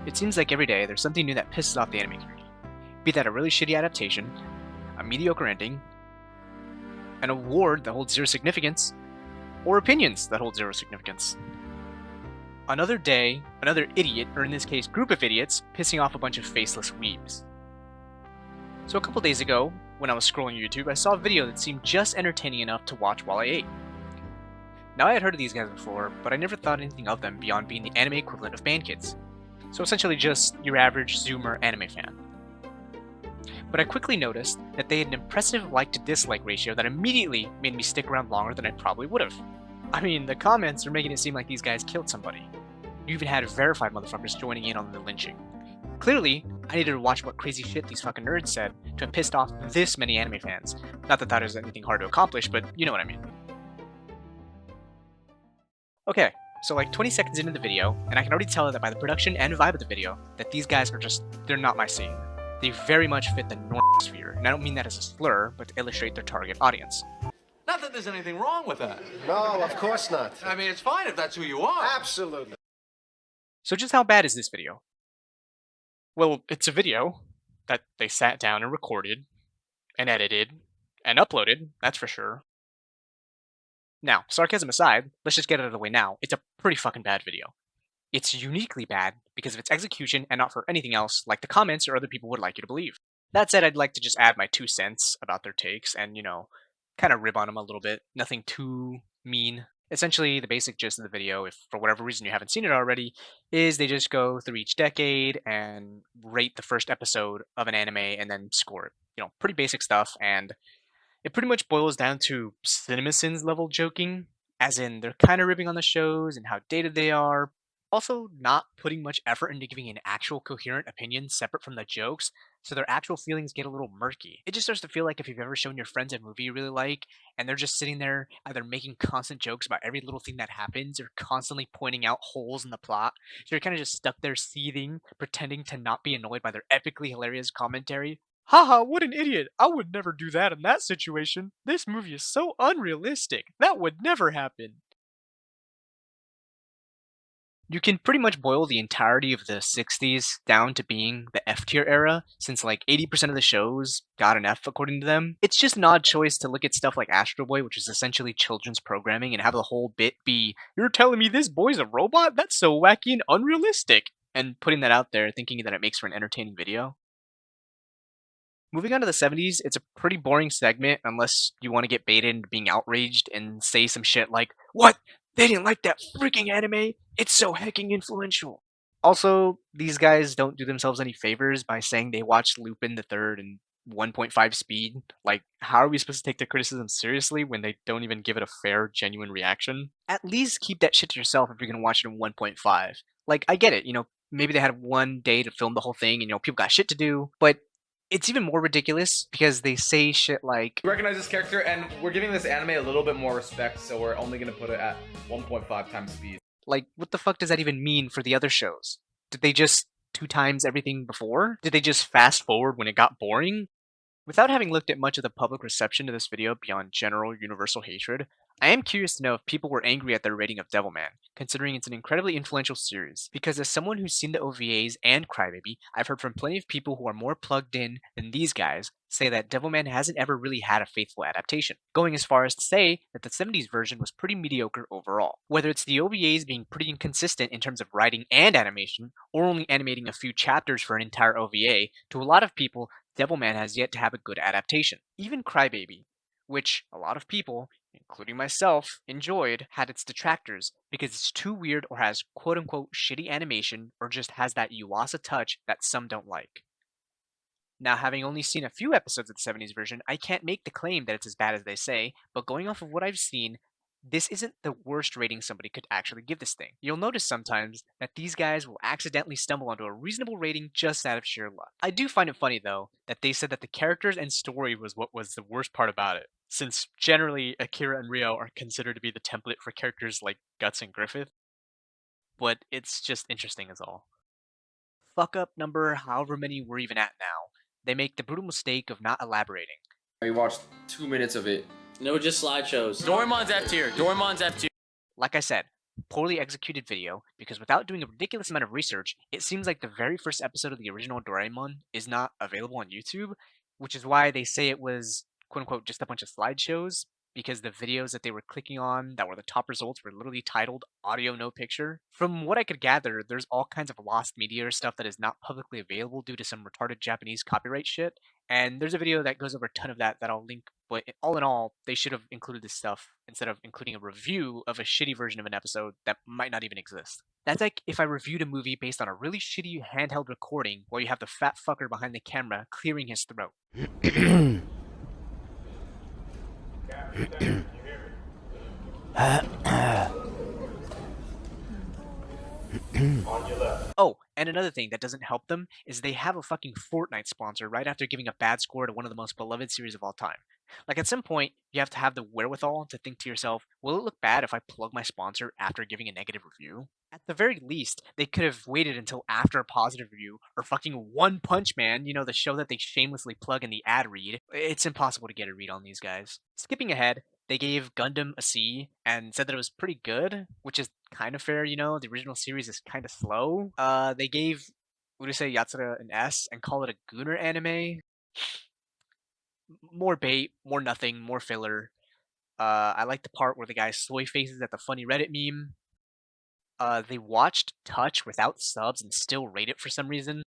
It seems like every day there's something new that pisses off the anime community. Be that a really shitty adaptation, a mediocre ending, an award that holds zero significance, or opinions that hold zero significance. Another day, another idiot, or in this case group of idiots, pissing off a bunch of faceless weebs. So a couple days ago, when I was scrolling YouTube, I saw a video that seemed just entertaining enough to watch while I ate. Now I had heard of these guys before, but I never thought anything of them beyond being the anime equivalent of band kids. So essentially just your average Zoomer anime fan. But I quickly noticed that they had an impressive like to dislike ratio that immediately made me stick around longer than I probably would have. I mean, the comments are making it seem like these guys killed somebody. You even had verified motherfuckers joining in on the lynching. Clearly, I needed to watch what crazy shit these fucking nerds said to have pissed off this many anime fans. Not that that is anything hard to accomplish, but you know what I mean. Okay, so like 20 seconds into the video, and I can already tell that by the production and vibe of the video, that these guys are just, they're not my scene. They very much fit the normosphere, and I don't mean that as a slur, but to illustrate their target audience. Not that there's anything wrong with that. No, of course not. I mean, it's fine if that's who you are. Absolutely. So just how bad is this video? Well, it's a video that they sat down and recorded, and edited, and uploaded, that's for sure. Now, sarcasm aside, let's just get it out of the way now. It's a pretty fucking bad video. It's uniquely bad because of its execution and not for anything else like the comments or other people would like you to believe. That said, I'd like to just add my 2 cents about their takes and, you know, kind of rib on them a little bit. Nothing too mean. Essentially, the basic gist of the video, if for whatever reason you haven't seen it already, is they just go through each decade and rate the first episode of an anime and then score it. You know, pretty basic stuff, and it pretty much boils down to CinemaSins level joking, as in they're kind of ribbing on the shows and how dated they are, also not putting much effort into giving an actual coherent opinion separate from the jokes, so their actual feelings get a little murky. It just starts to feel like if you've ever shown your friends a movie you really like, and they're just sitting there either making constant jokes about every little thing that happens or constantly pointing out holes in the plot, so you're kind of just stuck there seething, pretending to not be annoyed by their epically hilarious commentary. Haha, what an idiot! I would never do that in that situation. This movie is so unrealistic. That would never happen. You can pretty much boil the entirety of the 60s down to being the F tier era, since like 80% of the shows got an F according to them. It's just an odd choice to look at stuff like Astro Boy, which is essentially children's programming, and have the whole bit be, "You're telling me this boy's a robot? That's so wacky and unrealistic," and putting that out there thinking that it makes for an entertaining video. Moving on to the 70s, it's a pretty boring segment unless you want to get baited into being outraged and say some shit like, "What? They didn't like that freaking anime? It's so hecking influential." Also, these guys don't do themselves any favors by saying they watched Lupin the Third in 1.5 speed. Like, how are we supposed to take their criticism seriously when they don't even give it a fair, genuine reaction? At least keep that shit to yourself if you're gonna watch it in 1.5. Like, I get it, you know, maybe they had one day to film the whole thing and, you know, people got shit to do, but it's even more ridiculous because they say shit like, We recognize this character, and we're giving this anime a little bit more respect, so we're only gonna put it at 1.5 times speed. Like, what the fuck does that even mean for the other shows? Did they just 2 times everything before? Did they just fast forward when it got boring? Without having looked at much of the public reception to this video beyond general universal hatred, I am curious to know if people were angry at their rating of Devilman, considering it's an incredibly influential series, because as someone who's seen the OVAs and Crybaby, I've heard from plenty of people who are more plugged in than these guys say that Devilman hasn't ever really had a faithful adaptation, going as far as to say that the 70s version was pretty mediocre overall. Whether it's the OVAs being pretty inconsistent in terms of writing and animation, or only animating a few chapters for an entire OVA, to a lot of people, Devilman has yet to have a good adaptation. Even Crybaby, which a lot of people, including myself, enjoyed, had its detractors because it's too weird or has quote-unquote shitty animation or just has that Yuasa touch that some don't like. Now, having only seen a few episodes of the 70s version, I can't make the claim that it's as bad as they say, but going off of what I've seen, this isn't the worst rating somebody could actually give this thing. You'll notice sometimes that these guys will accidentally stumble onto a reasonable rating just out of sheer luck. I do find it funny though, that they said that the characters and story was what was the worst part about it, since generally Akira and Ryo are considered to be the template for characters like Guts and Griffith. But it's just interesting as all. Fuck up number however many we're even at now. They make the brutal mistake of not elaborating. We watched 2 minutes of it. No, just slideshows. Doraemon's F tier. Doraemon's F tier. Like I said, poorly executed video because without doing a ridiculous amount of research, it seems like the very first episode of the original Doraemon is not available on YouTube, which is why they say it was quote unquote just a bunch of slideshows because the videos that they were clicking on that were the top results were literally titled audio no picture. From what I could gather, there's all kinds of lost media or stuff that is not publicly available due to some retarded Japanese copyright shit. And there's a video that goes over a ton of that I'll link. But all in all, they should have included this stuff instead of including a review of a shitty version of an episode that might not even exist. That's like if I reviewed a movie based on a really shitty handheld recording while you have the fat fucker behind the camera clearing his throat. Oh, and another thing that doesn't help them is they have a fucking Fortnite sponsor right after giving a bad score to one of the most beloved series of all time. Like at some point, you have to have the wherewithal to think to yourself, will it look bad if I plug my sponsor after giving a negative review? At the very least, they could have waited until after a positive review, or fucking One Punch Man, you know, the show that they shamelessly plug in the ad read. It's impossible to get a read on these guys. Skipping ahead, they gave Gundam a C and said that it was pretty good, which is kind of fair, you know. The original series is kind of slow. They gave Urusei Yatsura an S and call it a Gooner anime. More bait, more nothing, more filler. I like the part where the guy soy faces at the funny Reddit meme. They watched Touch without subs and still rate it for some reason.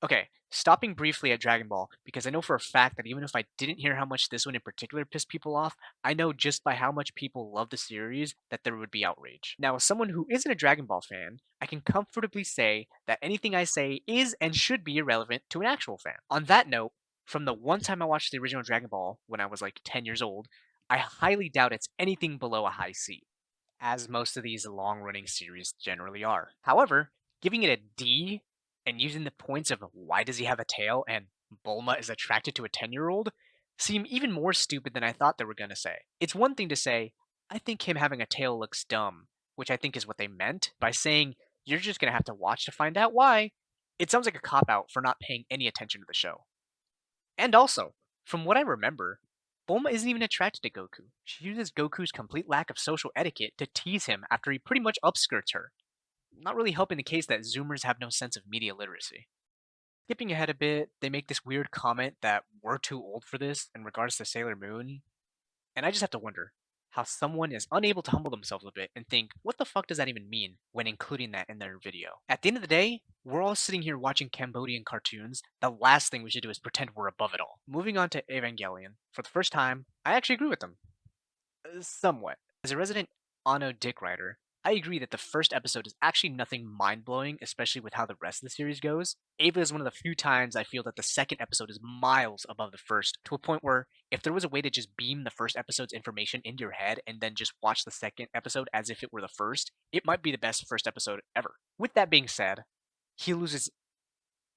Okay, stopping briefly at Dragon Ball, because I know for a fact that even if I didn't hear how much this one in particular pissed people off, I know just by how much people love the series that there would be outrage. Now, as someone who isn't a Dragon Ball fan, I can comfortably say that anything I say is and should be irrelevant to an actual fan. On that note, from the one time I watched the original Dragon Ball when I was like 10 years old, I highly doubt it's anything below a high C, as most of these long running series generally are. However, giving it a D and using the points of why does he have a tail and Bulma is attracted to a 10-year-old seem even more stupid than I thought they were going to say. It's one thing to say, I think him having a tail looks dumb, which I think is what they meant by saying you're just going to have to watch to find out why. It sounds like a cop out for not paying any attention to the show. And also, from what I remember, Bulma isn't even attracted to Goku. She uses Goku's complete lack of social etiquette to tease him after he pretty much upskirts her. Not really helping the case that Zoomers have no sense of media literacy. Skipping ahead a bit, they make this weird comment that we're too old for this in regards to Sailor Moon, and I just have to wonder how someone is unable to humble themselves a bit and think, what the fuck does that even mean when including that in their video? At the end of the day, we're all sitting here watching Cambodian cartoons. The last thing we should do is pretend we're above it all. Moving on to Evangelion. For the first time, I actually agree with them. Somewhat. As a resident Anno Dick writer, I agree that the first episode is actually nothing mind-blowing, especially with how the rest of the series goes. Ava is one of the few times I feel that the second episode is miles above the first, to a point where if there was a way to just beam the first episode's information into your head and then just watch the second episode as if it were the first, it might be the best first episode ever. With that being said, he loses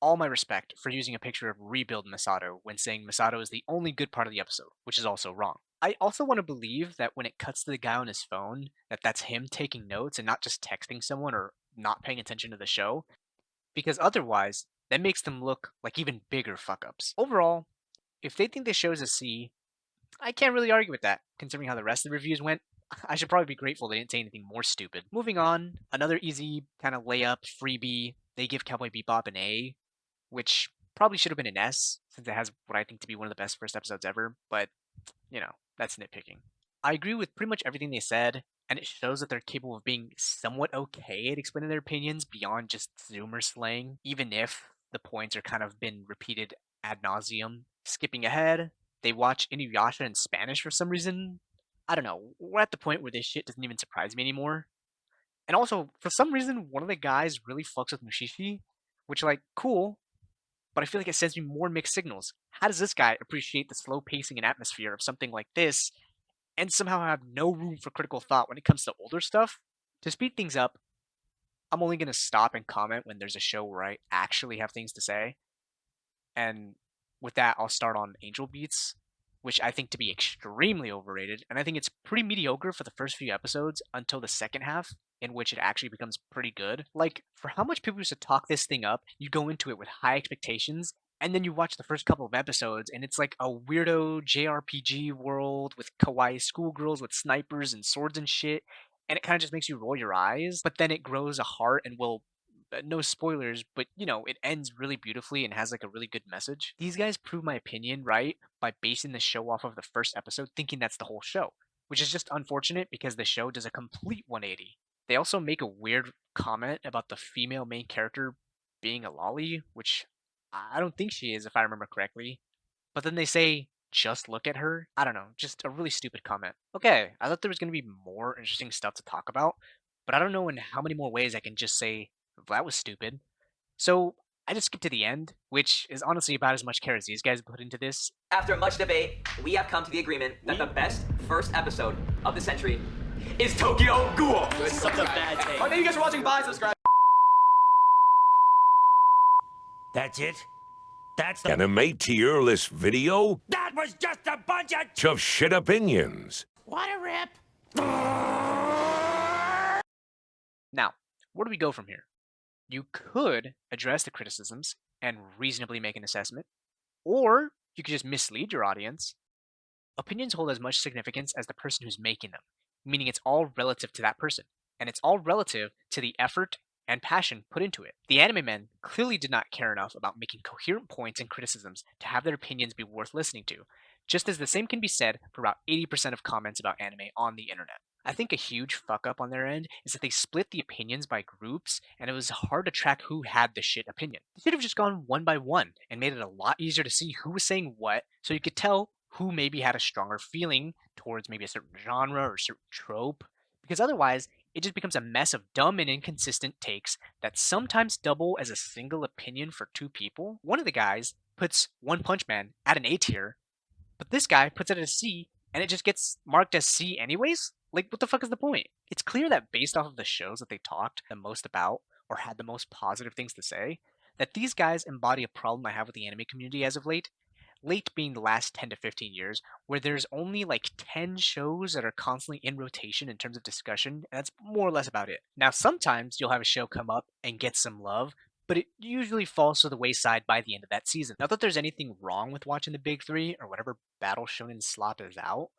all my respect for using a picture of Rebuild Masato when saying Masato is the only good part of the episode, which is also wrong. I also want to believe that when it cuts to the guy on his phone, that's him taking notes and not just texting someone or not paying attention to the show, because otherwise, that makes them look like even bigger fuck ups. Overall, if they think this show's a C, I can't really argue with that, considering how the rest of the reviews went. I should probably be grateful they didn't say anything more stupid. Moving on, another easy kind of layup freebie. They give Cowboy Bebop an A, which probably should have been an S, since it has what I think to be one of the best first episodes ever, but, you know, that's nitpicking. I agree with pretty much everything they said, and it shows that they're capable of being somewhat okay at explaining their opinions beyond just Zoomer slang, even if the points are kind of been repeated ad nauseum. Skipping ahead, they watch Inuyasha in Spanish for some reason. I don't know, we're at the point where this shit doesn't even surprise me anymore. And also, for some reason, one of the guys really fucks with Mushishi, which, like, cool, but I feel like it sends me more mixed signals. How does this guy appreciate the slow pacing and atmosphere of something like this and somehow have no room for critical thought when it comes to older stuff? To speed things up, I'm only going to stop and comment when there's a show where I actually have things to say. And with that, I'll start on Angel Beats, which I think to be extremely overrated, and I think it's pretty mediocre for the first few episodes until the second half, in which it actually becomes pretty good. Like, for how much people used to talk this thing up, you go into it with high expectations, and then you watch the first couple of episodes, and it's like a weirdo JRPG world with kawaii schoolgirls with snipers and swords and shit, and it kind of just makes you roll your eyes, but then it grows a heart and will no spoilers, but it ends really beautifully and has like a really good message. These guys prove my opinion right by basing the show off of the first episode, thinking that's the whole show, which is just unfortunate because the show does a complete 180. They also make a weird comment about the female main character being a lolly, which I don't think she is, if I remember correctly. But then they say, just look at her. I don't know, just a really stupid comment. Okay, I thought there was going to be more interesting stuff to talk about, but I don't know in how many more ways I can just say, that was stupid. So I just skipped to the end, which is honestly about as much care as these guys put into this. After much debate, we have come to the agreement that the best first episode of the century is Tokyo Ghoul. It's such a bad take. Thank you guys for watching. Bye. Subscribe. That's it? That's the Anime tier list video That was just a bunch of of shit opinions. What a rip! Now, where do we go from here? You could address the criticisms and reasonably make an assessment, or you could just mislead your audience. Opinions hold as much significance as the person who's making them, meaning it's all relative to that person, and it's all relative to the effort and passion put into it. The anime men clearly did not care enough about making coherent points and criticisms to have their opinions be worth listening to, just as the same can be said for about 80% of comments about anime on the internet. I think a huge fuck up on their end is that they split the opinions by groups, and it was hard to track who had the shit opinion. They should have just gone one by one and made it a lot easier to see who was saying what, so you could tell who maybe had a stronger feeling towards maybe a certain genre or a certain trope, because otherwise it just becomes a mess of dumb and inconsistent takes that sometimes double as a single opinion for two people. One of the guys puts One Punch Man at an A tier, but this guy puts it at a C, and it just gets marked as C anyways? Like, what the fuck is the point? It's clear that based off of the shows that they talked the most about, or had the most positive things to say, that these guys embody a problem I have with the anime community as of late. Late being the last 10 to 15 years, where there's only like 10 shows that are constantly in rotation in terms of discussion, and that's more or less about it. Now, sometimes you'll have a show come up and get some love, but it usually falls to the wayside by the end of that season. Not that there's anything wrong with watching the big three or whatever battle shonen slot is out,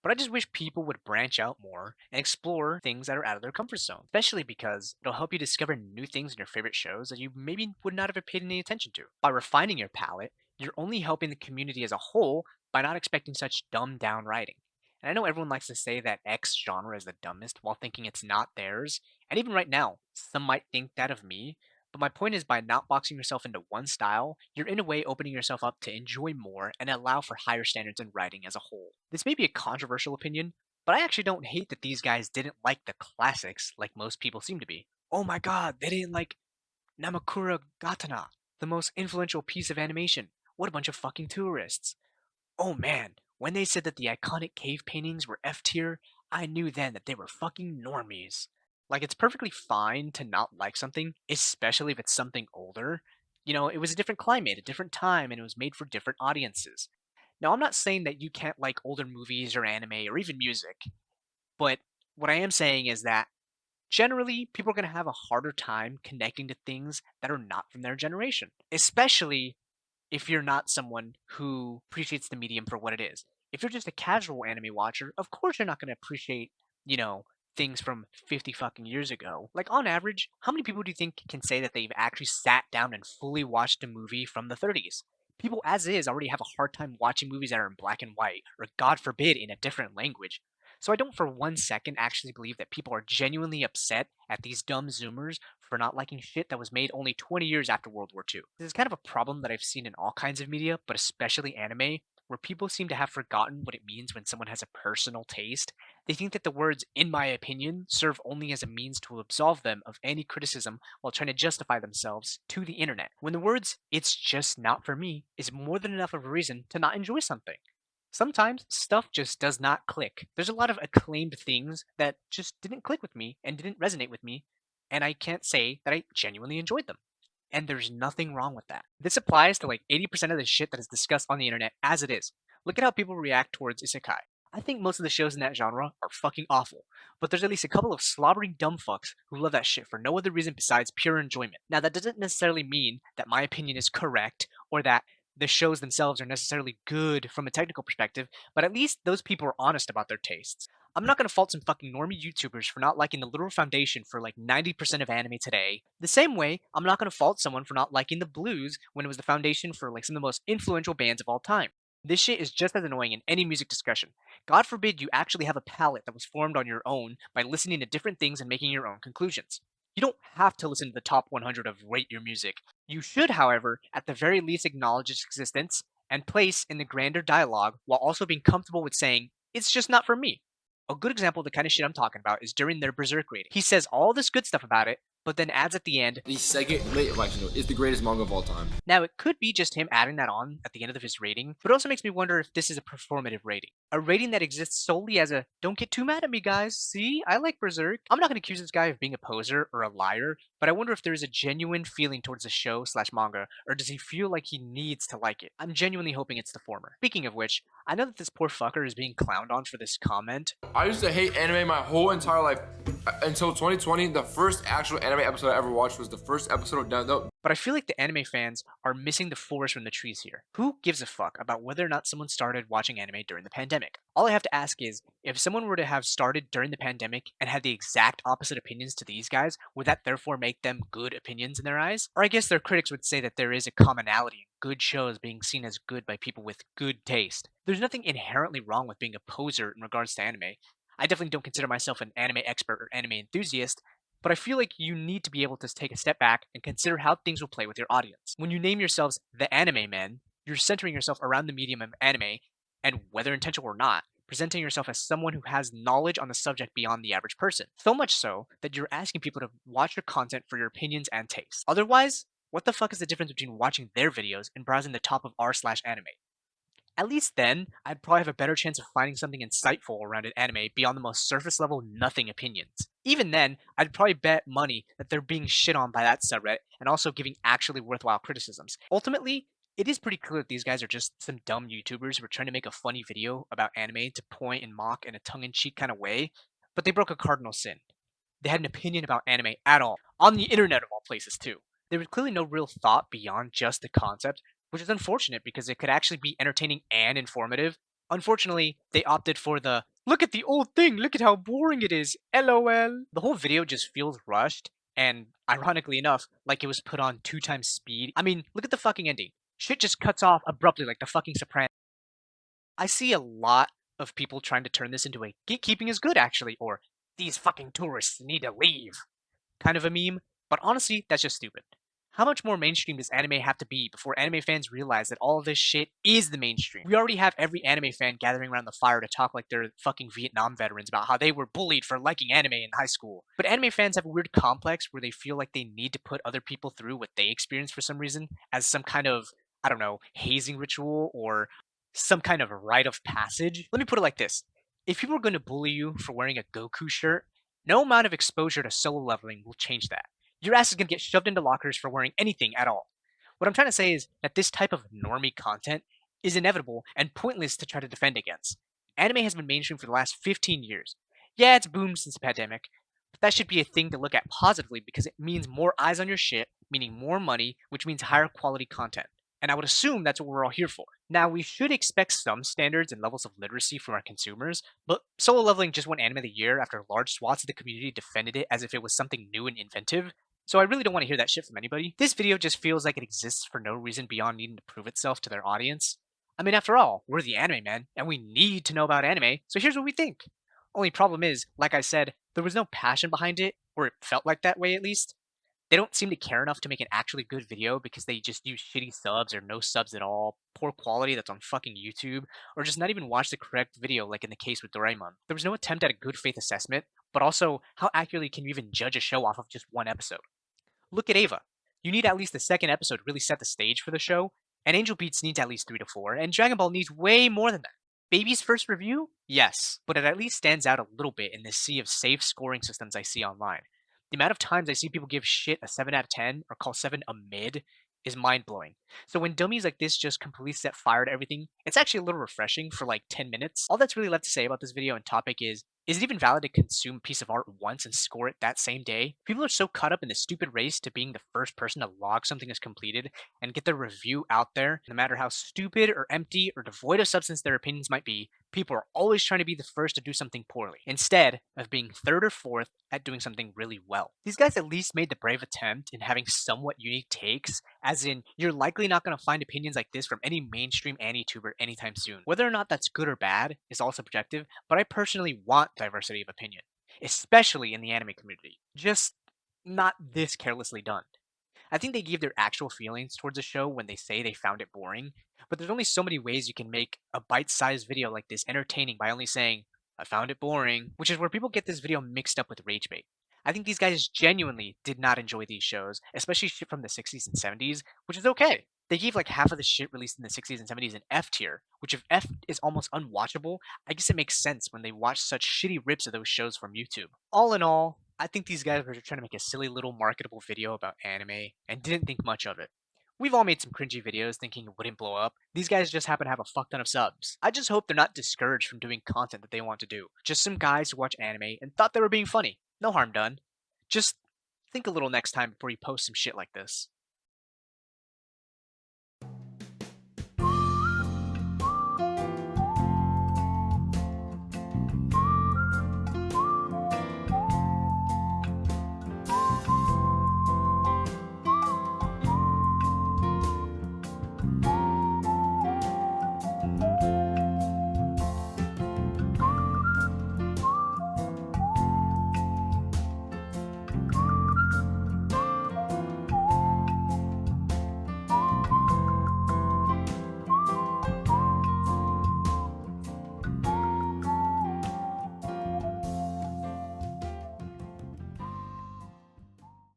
but I just wish people would branch out more and explore things that are out of their comfort zone, especially because it'll help you discover new things in your favorite shows that you maybe would not have paid any attention to. By refining your palette, you're only helping the community as a whole by not expecting such dumbed down writing. And I know everyone likes to say that X genre is the dumbest while thinking it's not theirs, and even right now, some might think that of me, but my point is by not boxing yourself into one style, you're in a way opening yourself up to enjoy more and allow for higher standards in writing as a whole. This may be a controversial opinion, but I actually don't hate that these guys didn't like the classics like most people seem to be. Oh my god, they didn't like Namakura Gatana, the most influential piece of animation. What a bunch of fucking tourists. Oh man, when they said that the iconic cave paintings were F tier, I knew then that they were fucking normies. Like, it's perfectly fine to not like something, especially if it's something older. It was a different climate, a different time, and it was made for different audiences. Now, I'm not saying that you can't like older movies or anime or even music, but what I am saying is that generally, people are going to have a harder time connecting to things that are not from their generation, especially if you're not someone who appreciates the medium for what it is. If you're just a casual anime watcher, of course you're not going to appreciate, things from 50 fucking years ago. Like, on average, how many people do you think can say that they've actually sat down and fully watched a movie from the 30s? People, as is, already have a hard time watching movies that are in black and white, or God forbid, in a different language. So I don't for 1 second actually believe that people are genuinely upset at these dumb Zoomers for not liking shit that was made only 20 years after World War II. This is kind of a problem that I've seen in all kinds of media, but especially anime, where people seem to have forgotten what it means when someone has a personal taste. They think that the words, in my opinion, serve only as a means to absolve them of any criticism while trying to justify themselves to the internet, when the words, it's just not for me, is more than enough of a reason to not enjoy something. Sometimes stuff just does not click. There's a lot of acclaimed things that just didn't click with me and didn't resonate with me, and I can't say that I genuinely enjoyed them. And there's nothing wrong with that. This applies to like 80% of the shit that is discussed on the internet as it is. Look at how people react towards isekai. I think most of the shows in that genre are fucking awful, but there's at least a couple of slobbering dumb fucks who love that shit for no other reason besides pure enjoyment. Now, that doesn't necessarily mean that my opinion is correct or that the shows themselves are necessarily good from a technical perspective, but at least those people are honest about their tastes. I'm not gonna fault some fucking normie YouTubers for not liking the literal foundation for like 90% of anime today. The same way, I'm not gonna fault someone for not liking the blues when it was the foundation for like some of the most influential bands of all time. This shit is just as annoying in any music discussion. God forbid you actually have a palette that was formed on your own by listening to different things and making your own conclusions. You don't have to listen to the top 100 of Rate Your Music. You should, however, at the very least acknowledge its existence and place in the grander dialogue while also being comfortable with saying, it's just not for me. A good example of the kind of shit I'm talking about is during their Berserk rating. He says all this good stuff about it, but then adds at the end, The second late election is the greatest manga of all time. now, it could be just him adding that on at the end of his rating, but it also makes me wonder if this is a performative rating. A rating that exists solely as a, don't get too mad at me, guys. See, I like Berserk. I'm not going to accuse this guy of being a poser or a liar, but I wonder if there is a genuine feeling towards the show slash manga, or does he feel like he needs to like it? I'm genuinely hoping it's the former. Speaking of which, I know that this poor fucker is being clowned on for this comment. I used to hate anime my whole entire life until 2020. The first actual anime episode I ever watched was the first episode of No. But I feel like the anime fans are missing the forest from the trees here. Who gives a fuck about whether or not someone started watching anime during the pandemic? All I have to ask is, if someone were to have started during the pandemic and had the exact opposite opinions to these guys, would that therefore make them good opinions in their eyes? Or I guess their critics would say that there is a commonality in good shows being seen as good by people with good taste. There's nothing inherently wrong with being a poser in regards to anime. I definitely don't consider myself an anime expert or anime enthusiast, but I feel like you need to be able to take a step back and consider how things will play with your audience. When you name yourselves TheAnimeMen, you're centering yourself around the medium of anime, and whether intentional or not, presenting yourself as someone who has knowledge on the subject beyond the average person. So much so that you're asking people to watch your content for your opinions and tastes. Otherwise, what the fuck is the difference between watching their videos and browsing the top of r/anime? At least then, I'd probably have a better chance of finding something insightful around an anime beyond the most surface level nothing opinions. Even then, I'd probably bet money that they're being shit on by that subreddit and also giving actually worthwhile criticisms. Ultimately, it is pretty clear that these guys are just some dumb YouTubers who are trying to make a funny video about anime to point and mock in a tongue-in-cheek kind of way, but they broke a cardinal sin. They had an opinion about anime at all, on the internet of all places too. There was clearly no real thought beyond just the concept, which is unfortunate because it could actually be entertaining and informative. Unfortunately, they opted for the, look at the old thing, look at how boring it is, LOL. The whole video just feels rushed, and ironically enough, like it was put on 2 times speed. I mean, look at the fucking ending. Shit just cuts off abruptly like the fucking Sopranos. I see a lot of people trying to turn this into a gatekeeping is good actually, or these fucking tourists need to leave kind of a meme, but honestly, that's just stupid. How much more mainstream does anime have to be before anime fans realize that all of this shit is the mainstream? We already have every anime fan gathering around the fire to talk like they're fucking Vietnam veterans about how they were bullied for liking anime in high school. But anime fans have a weird complex where they feel like they need to put other people through what they experience for some reason as some kind of, I don't know, hazing ritual or some kind of rite of passage. Let me put it like this. If people are going to bully you for wearing a Goku shirt, no amount of exposure to solo leveling will change that. Your ass is going to get shoved into lockers for wearing anything at all. What I'm trying to say is that this type of normie content is inevitable and pointless to try to defend against. Anime has been mainstream for the last 15 years. Yeah, it's boomed since the pandemic, but that should be a thing to look at positively because it means more eyes on your shit, meaning more money, which means higher quality content. And I would assume that's what we're all here for. Now, we should expect some standards and levels of literacy from our consumers, but solo leveling just won Anime of the Year after large swaths of the community defended it as if it was something new and inventive. So I really don't want to hear that shit from anybody. This video just feels like it exists for no reason beyond needing to prove itself to their audience. I mean, after all, we're the anime men, and we need to know about anime, so here's what we think. Only problem is, like I said, there was no passion behind it, or it felt like that way at least. They don't seem to care enough to make an actually good video because they just use shitty subs or no subs at all, poor quality that's on fucking YouTube, or just not even watch the correct video like in the case with Doraemon. There was no attempt at a good faith assessment, but also, how accurately can you even judge a show off of just one episode? Look at Ava. You need at least the second episode to really set the stage for the show, and Angel Beats needs at least 3 to 4, and Dragon Ball needs way more than that. Baby's first review? Yes, but it at least stands out a little bit in this sea of safe scoring systems I see online. The amount of times I see people give shit a 7 out of 10 or call 7 a mid is mind-blowing. So when dummies like this just completely set fire to everything, it's actually a little refreshing for like 10 minutes. All that's really left to say about this video and topic is, Is it even valid to consume a piece of art once and score it that same day? People are so caught up in the stupid race to being the first person to log something as completed and get their review out there, no matter how stupid or empty or devoid of substance their opinions might be. People are always trying to be the first to do something poorly, instead of being third or fourth at doing something really well. These guys at least made the brave attempt in having somewhat unique takes, as in, you're likely not going to find opinions like this from any mainstream AniTuber anytime soon. Whether or not that's good or bad is all subjective, but I personally want diversity of opinion, especially in the anime community. Just not this carelessly done. I think they gave their actual feelings towards the show when they say they found it boring, but there's only so many ways you can make a bite-sized video like this entertaining by only saying, I found it boring, which is where people get this video mixed up with rage bait. I think these guys genuinely did not enjoy these shows, especially shit from the 60s and 70s, which is okay. They gave like half of the shit released in the 60s and 70s an F tier, which if F is almost unwatchable, I guess it makes sense when they watch such shitty rips of those shows from YouTube. All in all, I think these guys were just trying to make a silly little marketable video about anime and didn't think much of it. We've all made some cringy videos thinking it wouldn't blow up. These guys just happen to have a fuck ton of subs. I just hope they're not discouraged from doing content that they want to do. Just some guys who watch anime and thought they were being funny. No harm done. Just think a little next time before you post some shit like this.